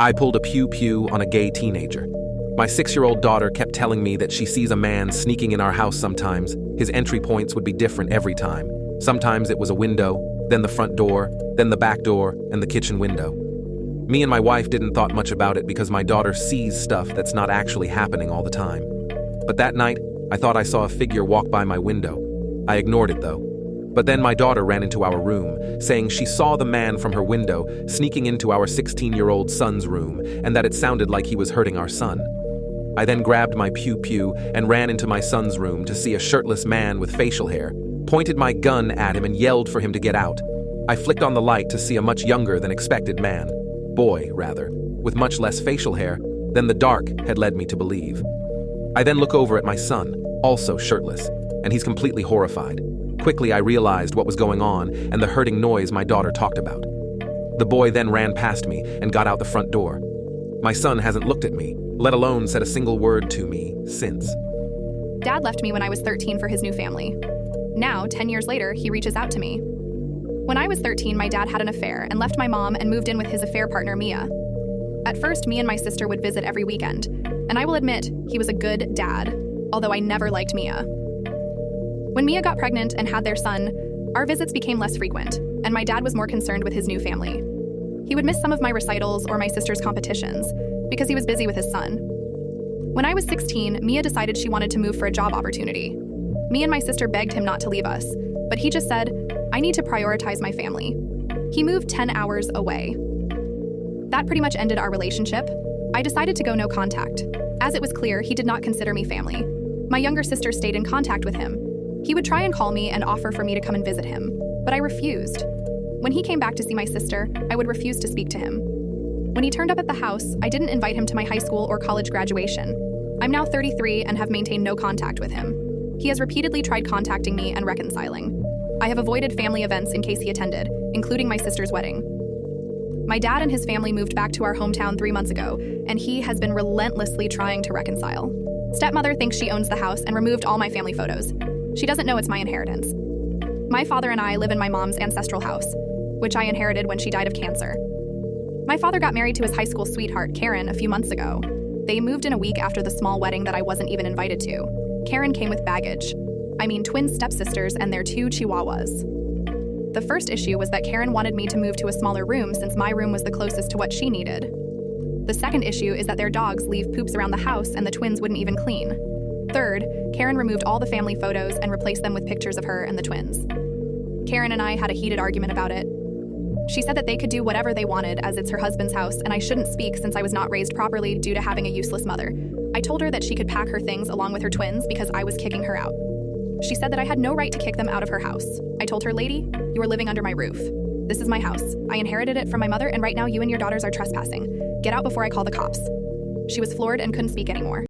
I pulled a pew-pew on a gay teenager. My 6-year-old daughter kept telling me that she sees a man sneaking in our house sometimes. His entry points would be different every time. Sometimes it was a window, then the front door, then the back door, and the kitchen window. Me and my wife didn't thought much about it because my daughter sees stuff that's not actually happening all the time. But that night, I thought I saw a figure walk by my window. I ignored it though. But then my daughter ran into our room, saying she saw the man from her window sneaking into our 16-year-old son's room and that it sounded like he was hurting our son. I then grabbed my pew-pew and ran into my son's room to see a shirtless man with facial hair, pointed my gun at him and yelled for him to get out. I flicked on the light to see a much younger than expected man, boy rather, with much less facial hair than the dark had led me to believe. I then look over at my son, also shirtless, and he's completely horrified. Quickly, I realized what was going on and the hurting noise my daughter talked about. The boy then ran past me and got out the front door. My son hasn't looked at me, let alone said a single word to me since. Dad left me when I was 13 for his new family. Now, 10 years later, he reaches out to me. When I was 13, my dad had an affair and left my mom and moved in with his affair partner, Mia. At first, me and my sister would visit every weekend, and I will admit, he was a good dad, although I never liked Mia. When Mia got pregnant and had their son, our visits became less frequent, and my dad was more concerned with his new family. He would miss some of my recitals or my sister's competitions because he was busy with his son. When I was 16, Mia decided she wanted to move for a job opportunity. Me and my sister begged him not to leave us, but he just said, "I need to prioritize my family." He moved 10 hours away. That pretty much ended our relationship. I decided to go no contact, as it was clear he did not consider me family. My younger sister stayed in contact with him. He would try and call me and offer for me to come and visit him, but I refused. When he came back to see my sister, I would refuse to speak to him. When he turned up at the house, I didn't invite him to my high school or college graduation. I'm now 33 and have maintained no contact with him. He has repeatedly tried contacting me and reconciling. I have avoided family events in case he attended, including my sister's wedding. My dad and his family moved back to our hometown 3 months ago, and he has been relentlessly trying to reconcile. Stepmother thinks she owns the house and removed all my family photos. She doesn't know it's my inheritance. My father and I live in my mom's ancestral house, which I inherited when she died of cancer. My father got married to his high school sweetheart, Karen, a few months ago. They moved in a week after the small wedding that I wasn't even invited to. Karen came with baggage. I mean, twin stepsisters and their 2 chihuahuas. The first issue was that Karen wanted me to move to a smaller room since my room was the closest to what she needed. The second issue is that their dogs leave poops around the house and the twins wouldn't even clean. Third, Karen removed all the family photos and replaced them with pictures of her and the twins. Karen and I had a heated argument about it. She said that they could do whatever they wanted as it's her husband's house and I shouldn't speak since I was not raised properly due to having a useless mother. I told her that she could pack her things along with her twins because I was kicking her out. She said that I had no right to kick them out of her house. I told her, "Lady, you are living under my roof. This is my house. I inherited it from my mother and right now you and your daughters are trespassing. Get out before I call the cops." She was floored and couldn't speak anymore.